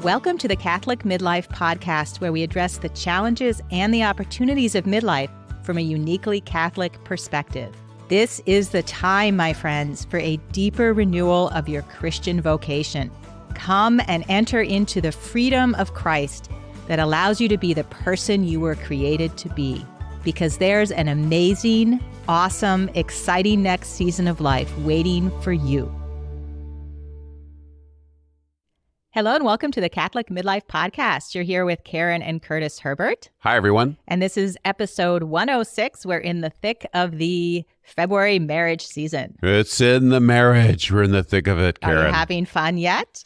Welcome to the Catholic Midlife Podcast, where we address the challenges and the opportunities of midlife from a uniquely Catholic perspective. This is the time, my friends, for a deeper renewal of your Christian vocation. Come and enter into the freedom of Christ that allows you to be the person you were created to be, because there's an amazing, awesome, exciting next season of life waiting for you. Hello and welcome to the Catholic Midlife Podcast. You're here with Karen and Curtis Herbert. Hi, everyone. And this is episode 106. We're in the thick of the February marriage season. It's in the marriage. We're in the thick of it, Karen. Are you having fun yet?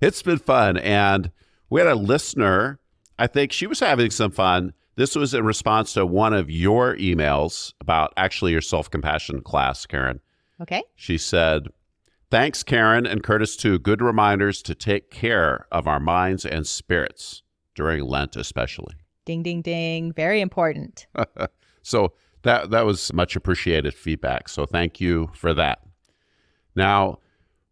It's been fun. And we had a listener, I think she was having some fun. This was in response to one of your emails about actually your self-compassion class, Karen. Okay. She said, "Thanks, Karen and Curtis, too. Good reminders to take care of our minds and spirits during Lent, especially." Ding, ding, ding. Very important. So that was much appreciated feedback. So thank you for that. Now,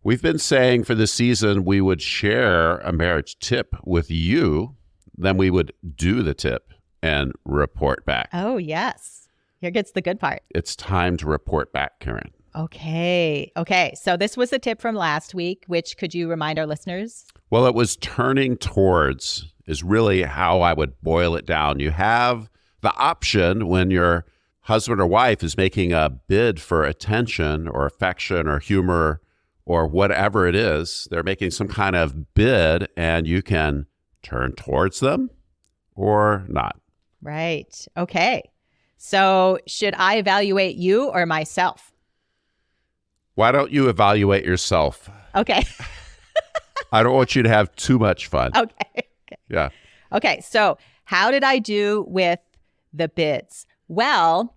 we've been saying for this season we would share a marriage tip with you, then we would do the tip and report back. Oh, yes. Here gets the good part. It's time to report back, Karen. Okay. So this was the tip from last week, which could you remind our listeners? Well, it was turning towards is really how I would boil it down. You have the option when your husband or wife is making a bid for attention or affection or humor or whatever it is. They're making some kind of bid and you can turn towards them or not. Right. Okay. So should I evaluate you or myself? Why don't you evaluate yourself? Okay. I don't want you to have too much fun. Okay. Yeah. Okay. So how did I do with the bids? Well,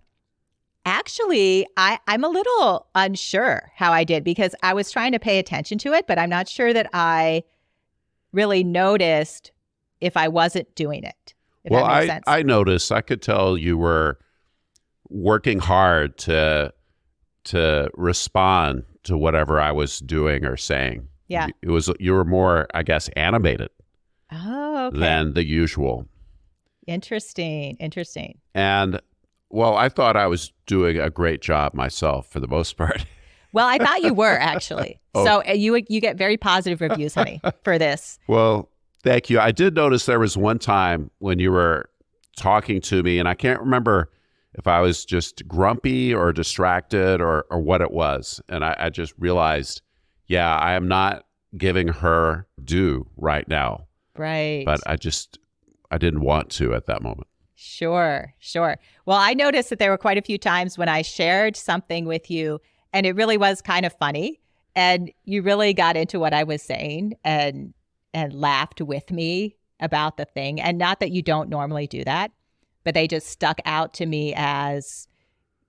actually, I'm a little unsure how I did because I was trying to pay attention to it, but I'm not sure that I really noticed if I wasn't doing it. Well, I noticed. I could tell you were working hard to respond to whatever I was doing or saying. Yeah. You were more, I guess, animated than the usual. Interesting. And well, I thought I was doing a great job myself for the most part. Well, I thought you were actually. Oh. So you get very positive reviews, honey, for this. Well, thank you. I did notice there was one time when you were talking to me, and I can't remember if I was just grumpy or distracted or what it was. And I just realized, yeah, I am not giving her due right now. Right. But I didn't want to at that moment. Sure. Well, I noticed that there were quite a few times when I shared something with you and it really was kind of funny. And you really got into what I was saying and laughed with me about the thing. And not that you don't normally do that, but they just stuck out to me as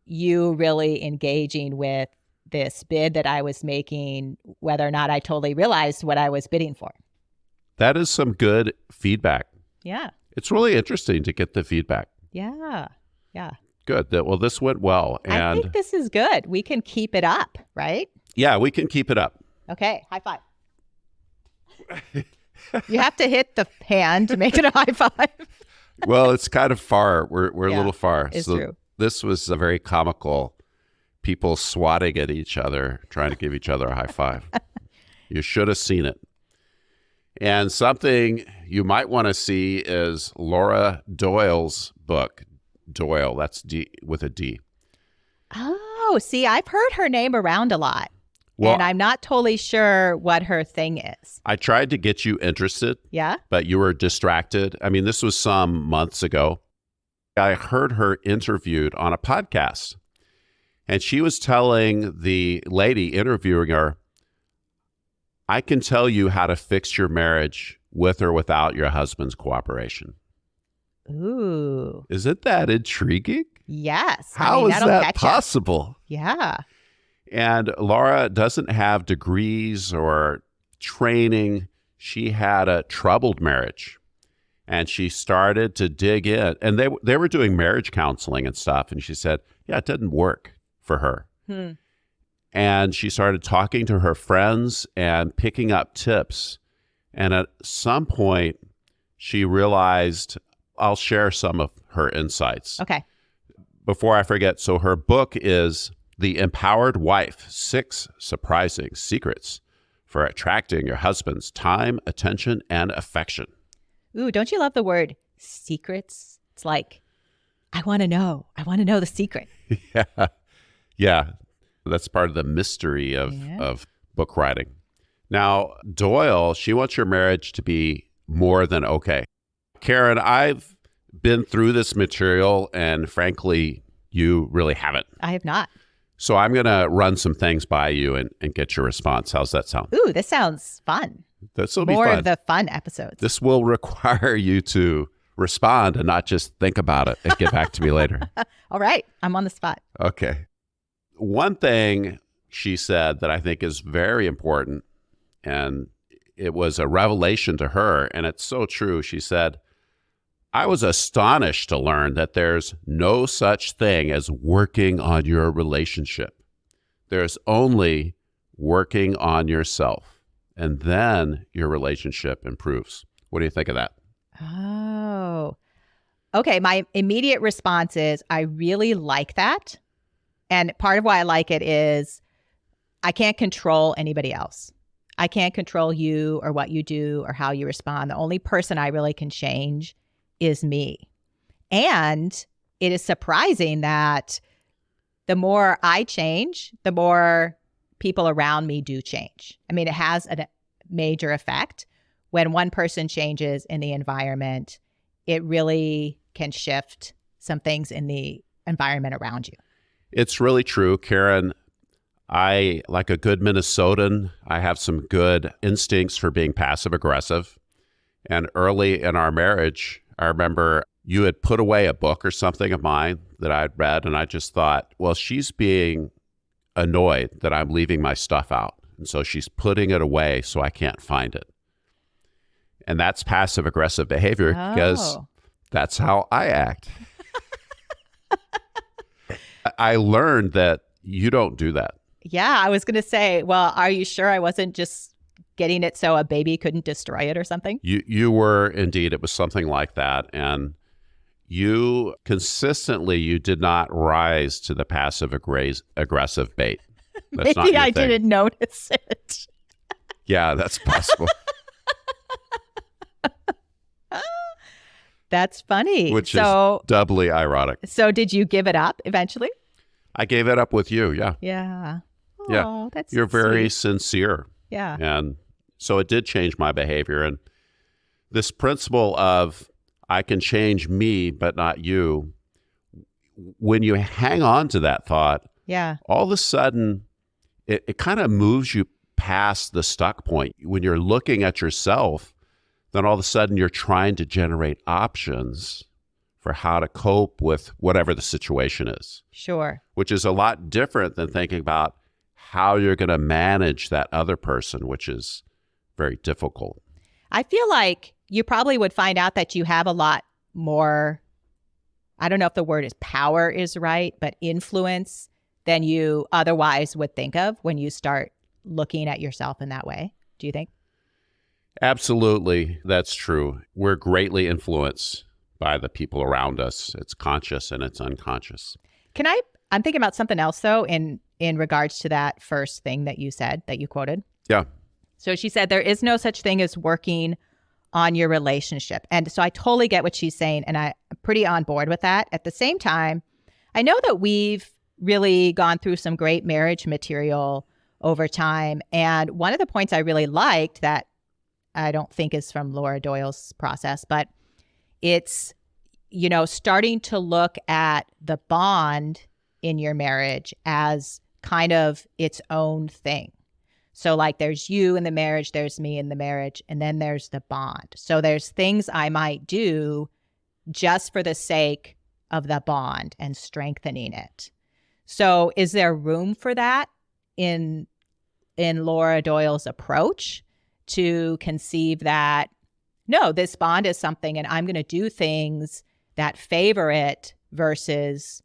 you really engaging with this bid that I was making, whether or not I totally realized what I was bidding for. That is some good feedback. Yeah. It's really interesting to get the feedback. Yeah. Good. Well, this went well. And I think this is good. We can keep it up, right? Yeah, we can keep it up. Okay. High five. You have to hit the hand to make it a high five. Well, it's kind of far. We're a little far. It's true. This was a very comical. People swatting at each other, trying to give each other a high five. You should have seen it. And something you might want to see is Laura Doyle's book. Doyle, that's D with a D. Oh, see, I've heard her name around a lot. Well, and I'm not totally sure what her thing is. I tried to get you interested. Yeah. But you were distracted. I mean, this was some months ago. I heard her interviewed on a podcast. And she was telling the lady interviewing her, I can tell you how to fix your marriage with or without your husband's cooperation. Ooh. Isn't that intriguing? Yes. How is that possible? Yeah. And Laura doesn't have degrees or training. She had a troubled marriage. And she started to dig in. And they were doing marriage counseling and stuff. And she said, yeah, it didn't work for her. And she started talking to her friends and picking up tips. And at some point, she realized, I'll share some of her insights. Okay. Before I forget, so her book is The Empowered Wife, 6 Surprising Secrets for Attracting Your Husband's Time, Attention, and Affection. Ooh, don't you love the word secrets? It's like, I want to know. I want to know the secret. Yeah. Yeah. That's part of the mystery of book writing. Now, Doyle, she wants your marriage to be more than okay. Karen, I've been through this material, and frankly, you really haven't. I have not. So I'm going to run some things by you and get your response. How's that sound? Ooh, this sounds fun. This will be more fun. of the fun episodes. This will require you to respond and not just think about it and get back to me later. All right. I'm on the spot. Okay. One thing she said that I think is very important, and it was a revelation to her, and it's so true. She said, I was astonished to learn that there's no such thing as working on your relationship. There's only working on yourself, and then your relationship improves. What do you think of that? Oh, okay. My immediate response is I really like that. And part of why I like it is I can't control anybody else. I can't control you or what you do or how you respond. The only person I really can change is me. And it is surprising that the more I change, the more people around me do change. I mean, it has a major effect. When one person changes in the environment, it really can shift some things in the environment around you. It's really true, Karen. I, like a good Minnesotan, I have some good instincts for being passive aggressive. And early in our marriage, I remember you had put away a book or something of mine that I'd read, and I just thought, well, she's being annoyed that I'm leaving my stuff out. And so she's putting it away so I can't find it. And that's passive aggressive behavior because that's how I act. I learned that you don't do that. Yeah, I was going to say, well, are you sure I wasn't just getting it so a baby couldn't destroy it or something? You were indeed. It was something like that. And you consistently, you did not rise to the passive aggressive bait. That's Maybe I didn't notice it. Yeah, that's possible. That's funny. Which is doubly ironic. So did you give it up eventually? I gave it up with you, yeah. Yeah. Oh, yeah. That's You're very sweet. sincere. Yeah. And so it did change my behavior. And this principle of I can change me, but not you, when you hang on to that thought, all of a sudden, it kind of moves you past the stuck point. When you're looking at yourself, then all of a sudden you're trying to generate options for how to cope with whatever the situation is. Sure. Which is a lot different than thinking about how you're going to manage that other person, which is very difficult. I feel like you probably would find out that you have a lot more, I don't know if the word is power is right, but influence than you otherwise would think of when you start looking at yourself in that way. Do you think? Absolutely. That's true. We're greatly influenced by the people around us. It's conscious and it's unconscious. I'm thinking about something else though, in regards to that first thing that you said, that you quoted. Yeah. So she said, there is no such thing as working on your relationship. And so I totally get what she's saying. And I'm pretty on board with that. At the same time, I know that we've really gone through some great marriage material over time. And one of the points I really liked that I don't think is from Laura Doyle's process, but it's, starting to look at the bond in your marriage as kind of its own thing. So like there's you in the marriage, there's me in the marriage, and then there's the bond. So there's things I might do just for the sake of the bond and strengthening it. So is there room for that in Laura Doyle's approach to conceive that, no, this bond is something and I'm going to do things that favor it versus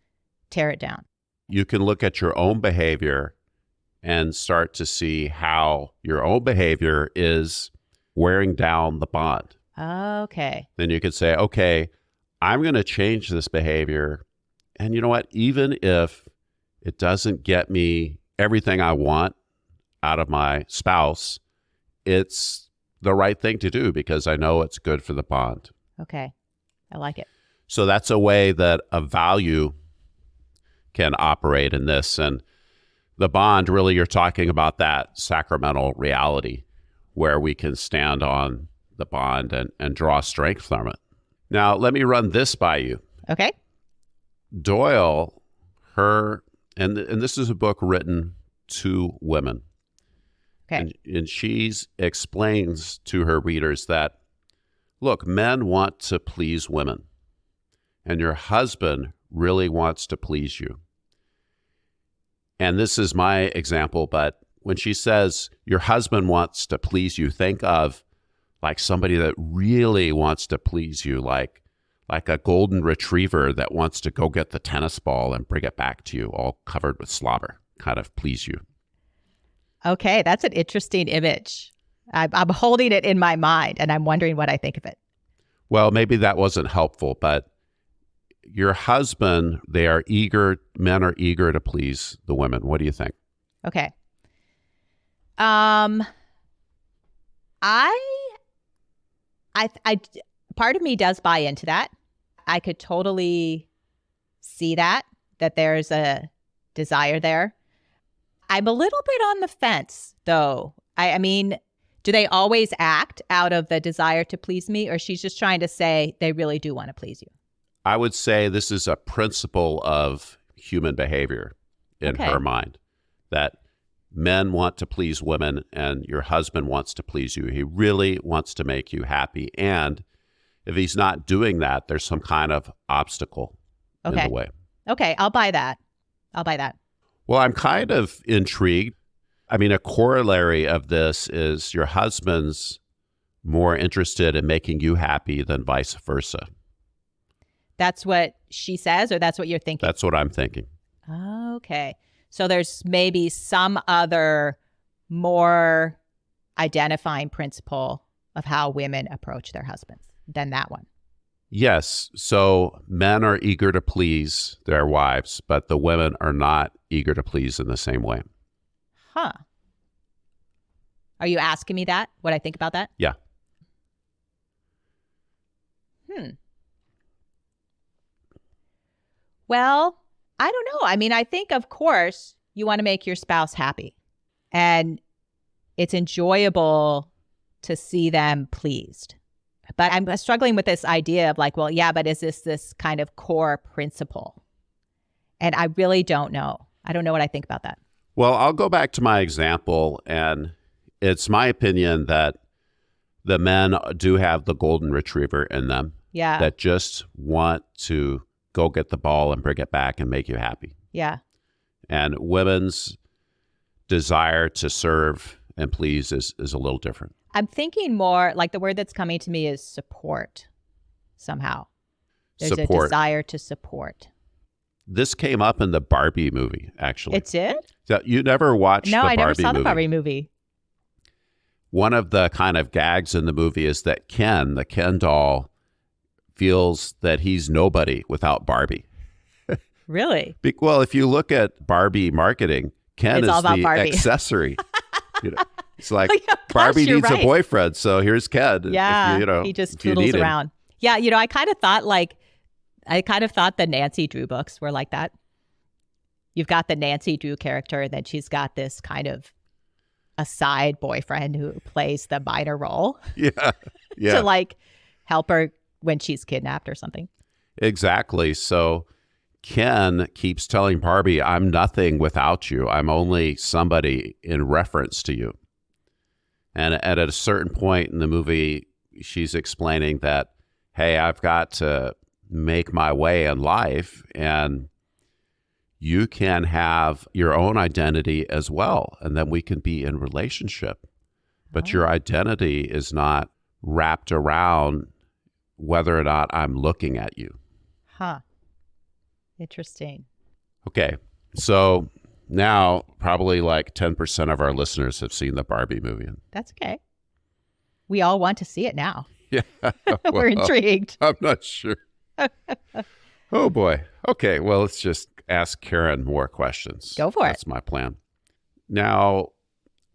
tear it down? You can look at your own behavior and start to see how your own behavior is wearing down the bond. Okay. Then you could say, okay, I'm going to change this behavior. And you know what? Even if it doesn't get me everything I want out of my spouse, it's the right thing to do because I know it's good for the bond. Okay. I like it. So that's a way that a value can operate in this. And the bond, really, you're talking about that sacramental reality where we can stand on the bond and draw strength from it. Now, let me run this by you. Okay. Doyle, and this is a book written to women. Okay. And she explains to her readers that, look, men want to please women, and your husband really wants to please you. And this is my example, but when she says your husband wants to please you, think of like somebody that really wants to please you, like a golden retriever that wants to go get the tennis ball and bring it back to you all covered with slobber, kind of please you. Okay, that's an interesting image. I'm holding it in my mind, and I'm wondering what I think of it. Well, maybe that wasn't helpful, but your husband, men are eager to please the women. What do you think? Okay. I part of me does buy into that. I could totally see that there's a desire there. I'm a little bit on the fence, though. I mean, do they always act out of the desire to please me, or she's just trying to say they really do want to please you? I would say this is a principle of human behavior in her mind, that men want to please women and your husband wants to please you. He really wants to make you happy. And if he's not doing that, there's some kind of obstacle in the way. Okay, I'll buy that. Well, I'm kind of intrigued. I mean, a corollary of this is your husband's more interested in making you happy than vice versa. That's what she says, or that's what you're thinking? That's what I'm thinking. Okay. So there's maybe some other more identifying principle of how women approach their husbands than that one. Yes. So men are eager to please their wives, but the women are not eager to please in the same way. Huh. Are you asking me that? What I think about that? Yeah. Well, I don't know. I mean, I think, of course, you want to make your spouse happy. And it's enjoyable to see them pleased. But I'm struggling with this idea of like, well, yeah, but is this kind of core principle? And I really don't know. I don't know what I think about that. Well, I'll go back to my example, and it's my opinion that the men do have the golden retriever in them. Yeah. That just want to go get the ball and bring it back and make you happy. Yeah. And women's desire to serve and please is a little different. I'm thinking more like the word that's coming to me is support somehow. There's a desire to support. This came up in the Barbie movie, actually. It did? So you never watched the Barbie movie? No, I never saw the Barbie movie. One of the kind of gags in the movie is that the Ken doll, feels that he's nobody without Barbie. Really? Well, if you look at Barbie marketing, Ken is the accessory. It's like Barbie needs a boyfriend, so here's Ken. Yeah, he just toodles around. Yeah, I kind of thought the Nancy Drew books were like that. You've got the Nancy Drew character, and then she's got this kind of a side boyfriend who plays the minor role. Yeah. To like help her when she's kidnapped or something. Exactly. So Ken keeps telling Barbie, I'm nothing without you. I'm only somebody in reference to you. And at a certain point in the movie, she's explaining that, hey, I've got to make my way in life, and you can have your own identity as well, and then we can be in relationship. But your identity is not wrapped around whether or not I'm looking at you. Huh. Interesting. Okay. So now probably like 10% of our listeners have seen the Barbie movie. That's okay. we all want to see it now. Yeah. We're intrigued. I'm not sure. Oh, boy. Okay. Well, let's just ask Karen more questions. Go for it. That's my plan. Now,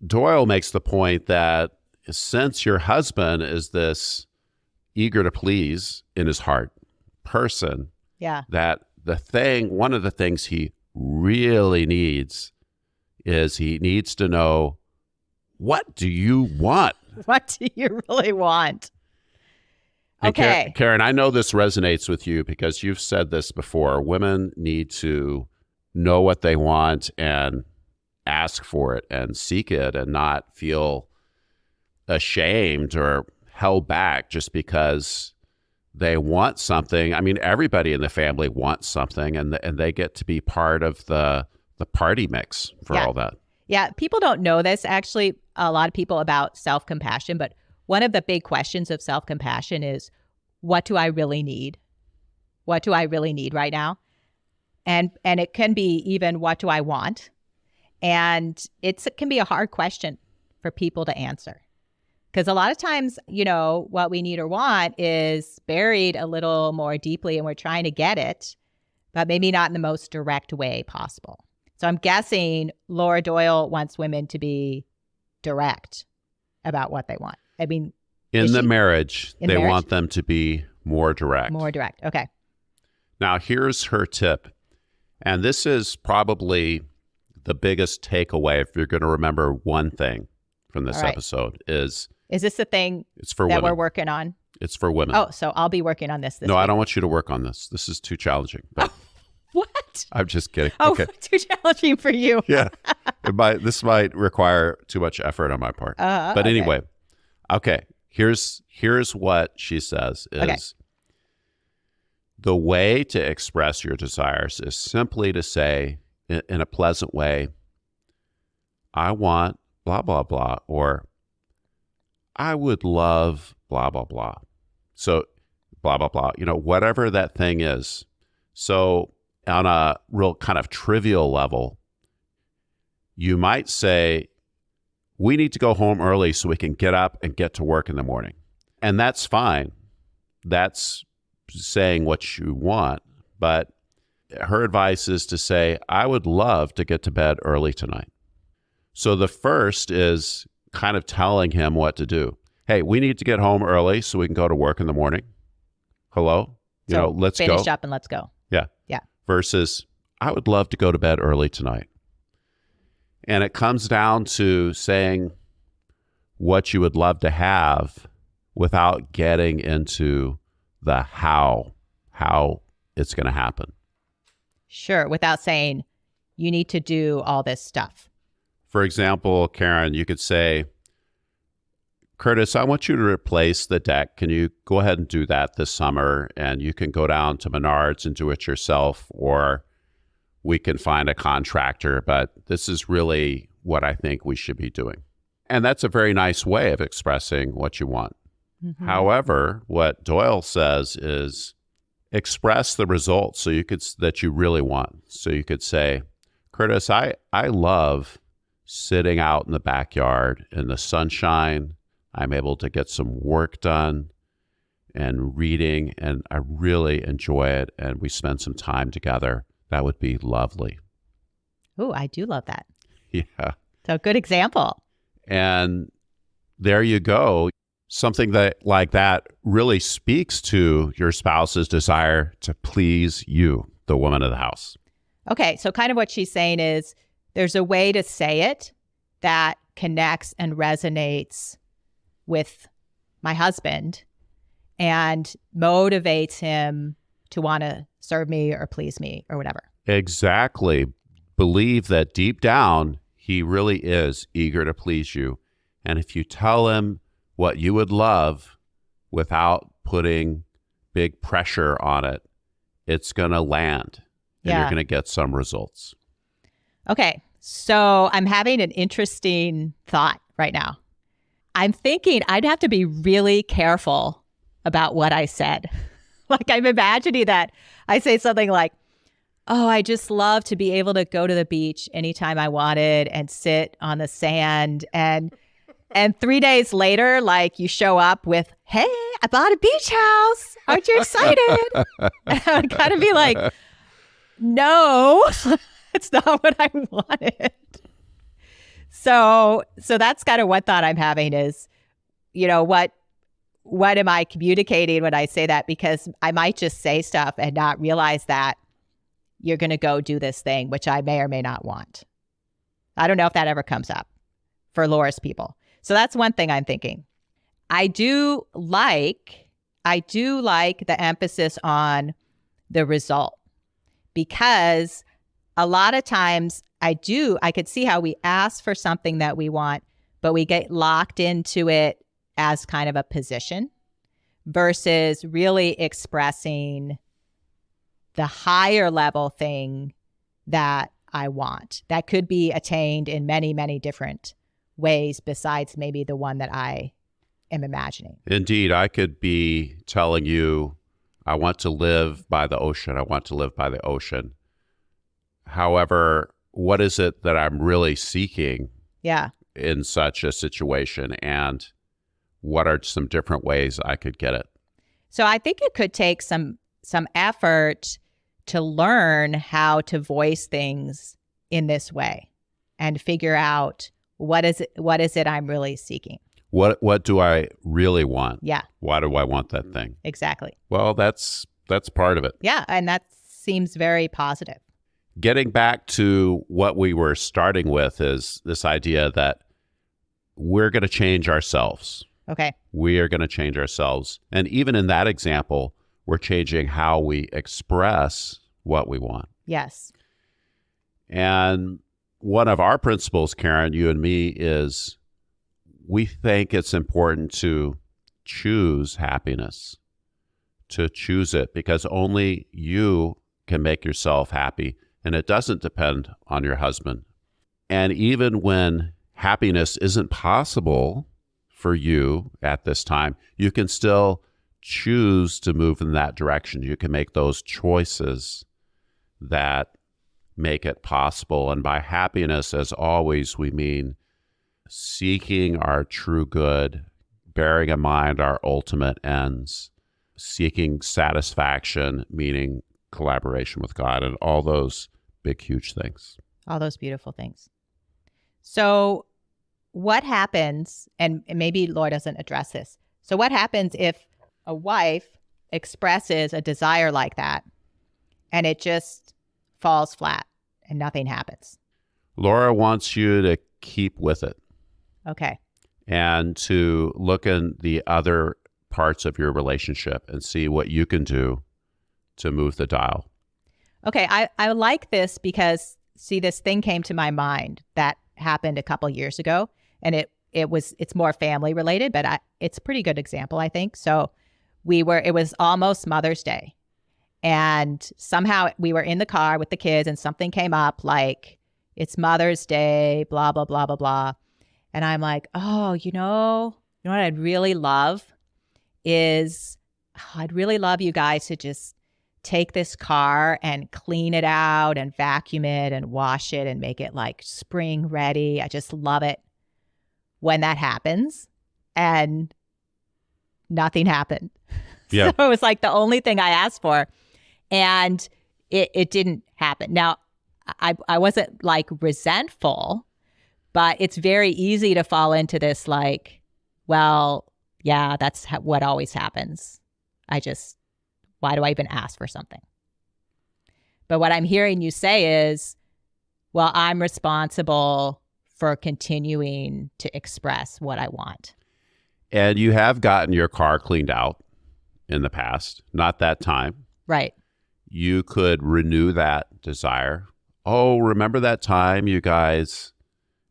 Doyle makes the point that since your husband is this eager to please in his heart person, Yeah. that one of the things he really needs is he needs to know, what do you want? What do you really want? And Okay. Karen, I know this resonates with you because you've said this before. Women need to know what they want and ask for it and seek it and not feel ashamed or held back just because they want something. I mean, everybody in the family wants something, and they get to be part of the party mix for all that. Yeah. People don't know this, actually, a lot of people, about self-compassion, but one of the big questions of self-compassion is, what do I really need? What do I really need right now? And it can be even, what do I want? And it can be a hard question for people to answer. Because a lot of times, what we need or want is buried a little more deeply, and we're trying to get it, but maybe not in the most direct way possible. So I'm guessing Laura Doyle wants women to be direct about what they want. I mean, in the marriage, they want them to be more direct. More direct. Okay. Now, here's her tip. And this is probably the biggest takeaway, if you're going to remember one thing from this episode, is this the thing it's for that women. we're working on? It's for women. Oh, so I'll be working on this No, week. I don't want you to work on this. This is too challenging. But What? I'm just kidding. Oh, okay. Too challenging for you. Yeah. This might require too much effort on my part. But anyway, okay. Here's what she says is the way to express your desires is simply to say in a pleasant way, I want blah, blah, blah, or I would love blah, blah, blah. So blah, blah, blah, whatever that thing is. So on a real kind of trivial level, you might say, we need to go home early so we can get up and get to work in the morning. And that's fine. That's saying what you want. But her advice is to say, I would love to get to bed early tonight. So the first is kind of telling him what to do. Hey, we need to get home early so we can go to work in the morning. Hello? Let's go. Finish up and let's go. Yeah. Yeah. Versus, I would love to go to bed early tonight. And it comes down to saying what you would love to have without getting into the how it's going to happen. Sure. Without saying, you need to do all this stuff. For example, Karen, you could say, Curtis, I want you to replace the deck. Can you go ahead and do that this summer? And you can go down to Menards and do it yourself, or we can find a contractor, but this is really what I think we should be doing. And that's a very nice way of expressing what you want. Mm-hmm. However, what Doyle says is express the results that you really want. So you could say, Curtis, I love sitting out in the backyard in the sunshine. I'm able to get some work done and reading, and I really enjoy it. And we spend some time together. That would be lovely. Oh, I do love that. Yeah. So good example. And there you go. Something like that really speaks to your spouse's desire to please you, the woman of the house. Okay. So kind of what she's saying is there's a way to say it that connects and resonates with my husband and motivates him to want to serve me or please me or whatever. Exactly. Believe that deep down, he really is eager to please you. And if you tell him what you would love without putting big pressure on it, it's going to land and you're going to get some results. Okay. So I'm having an interesting thought right now. I'm thinking I'd have to be really careful about what I said. Like I'm imagining that I say something like, oh, I just love to be able to go to the beach anytime I wanted and sit on the sand. And And 3 days later, like you show up with, hey, I bought a beach house. Aren't you excited? And I would kind of be like, no, it's not what I wanted. So that's kind of what thought I'm having is, what am I communicating when I say that? Because I might just say stuff and not realize that you're going to go do this thing, which I may or may not want. I don't know if that ever comes up for Laura's people. So that's one thing I'm thinking. I do like the emphasis on the result, because a lot of times I could see how we ask for something that we want, but we get locked into it as kind of a position versus really expressing the higher level thing that I want. That could be attained in many, many different ways besides maybe the one that I am imagining. Indeed, I could be telling you, I want to live by the ocean. I want to live by the ocean. However, what is it that I'm really seeking in such a situation? And what are some different ways I could get it? So I think it could take some effort to learn how to voice things in this way and figure out what is it I'm really seeking. What do I really want? Yeah. Why do I want that thing? Exactly. Well, that's part of it. Yeah, and that seems very positive. Getting back to what we were starting with is this idea that we're going to change ourselves. Okay. We are going to change ourselves. And even in that example, we're changing how we express what we want. Yes. And one of our principles, Karen, you and me, is we think it's important to choose happiness, to choose it, because only you can make yourself happy, and it doesn't depend on your husband. And even when happiness isn't possible for you at this time, you can still choose to move in that direction. You can make those choices that make it possible. And by happiness, as always, we mean seeking our true good, bearing in mind our ultimate ends, seeking satisfaction, meaning collaboration with God, and all those big, huge things. All those beautiful things. So what happens, and maybe Laura doesn't address this, so what happens if a wife expresses a desire like that and it just falls flat and nothing happens? Laura wants you to keep with it. Okay. And to look in the other parts of your relationship and see what you can do to move the dial. Okay. I like this because, see, this thing came to my mind that happened a couple years ago, and it's more family related, but it's a pretty good example, I think. So it was almost Mother's Day, and somehow we were in the car with the kids and something came up like, it's Mother's Day, blah, blah, blah, blah, blah. And I'm like, oh, you know what I'd really love is, I'd really love you guys to just take this car and clean it out and vacuum it and wash it and make it like spring ready. I just love it when that happens. And nothing happened. Yeah. So it was like the only thing I asked for, and it didn't happen. Now, I wasn't like resentful, but it's very easy to fall into this like, well, yeah, that's what always happens. Why do I even ask for something? But what I'm hearing you say is, well, I'm responsible for continuing to express what I want. And you have gotten your car cleaned out in the past, not that time. Right. You could renew that desire. Oh, remember that time you guys,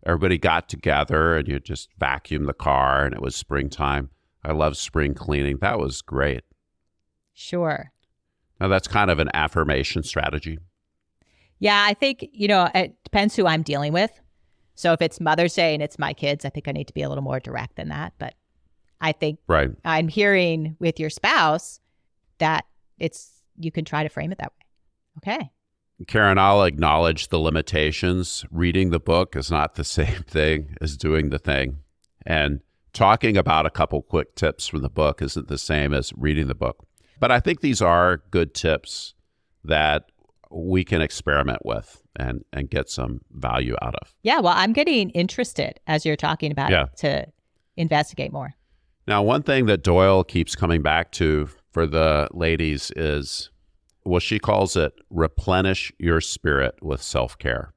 everybody got together and you just vacuumed the car and it was springtime. I love spring cleaning. That was great. Sure. Now, that's kind of an affirmation strategy. Yeah, I think, it depends who I'm dealing with. So if it's Mother's Day and it's my kids, I think I need to be a little more direct than that. But I think right. I'm hearing with your spouse that you can try to frame it that way. Okay. Karen, I'll acknowledge the limitations. Reading the book is not the same thing as doing the thing. And talking about a couple quick tips from the book isn't the same as reading the book. But I think these are good tips that we can experiment with and get some value out of. Yeah, well, I'm getting interested as you're talking about it to investigate more. Now, one thing that Doyle keeps coming back to for the ladies is, well, she calls it replenish your spirit with self-care.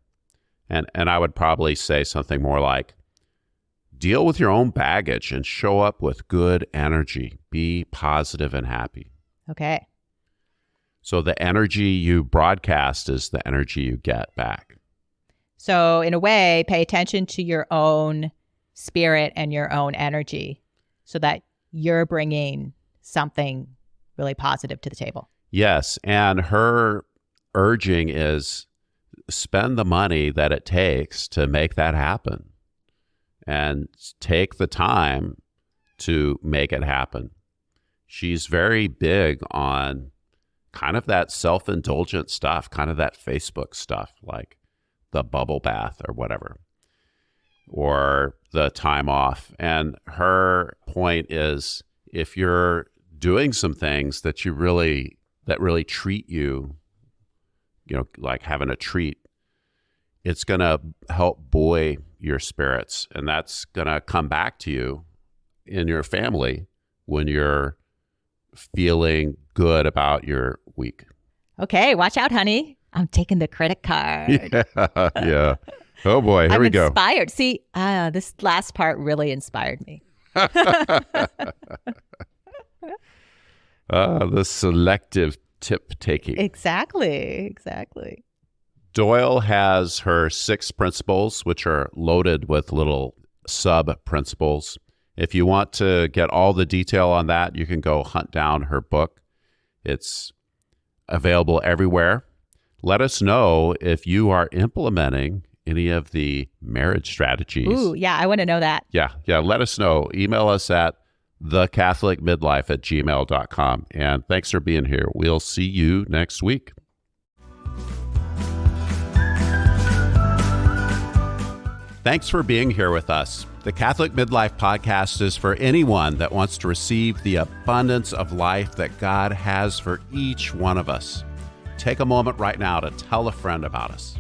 And I would probably say something more like, deal with your own baggage and show up with good energy. Be positive and happy. Okay. So the energy you broadcast is the energy you get back. So in a way, pay attention to your own spirit and your own energy so that you're bringing something really positive to the table. Yes. And her urging is spend the money that it takes to make that happen and take the time to make it happen. She's very big on kind of that self-indulgent stuff, kind of that Facebook stuff, like the bubble bath or whatever, or the time off. And her point is, if you're doing some things that really treat you, like having a treat, it's going to help buoy your spirits. And that's going to come back to you in your family when you're feeling good about your week. Okay, watch out, honey. I'm taking the credit card. Yeah. Oh boy, here we go. I'm inspired. See, this last part really inspired me. The selective tip taking. Exactly. Doyle has her 6 principles, which are loaded with little sub-principles. If you want to get all the detail on that, you can go hunt down her book. It's available everywhere. Let us know if you are implementing any of the marriage strategies. Ooh, yeah, I want to know that. Yeah, let us know. Email us at thecatholicmidlife@gmail.com. And thanks for being here. We'll see you next week. Thanks for being here with us. The Catholic Midlife Podcast is for anyone that wants to receive the abundance of life that God has for each one of us. Take a moment right now to tell a friend about us.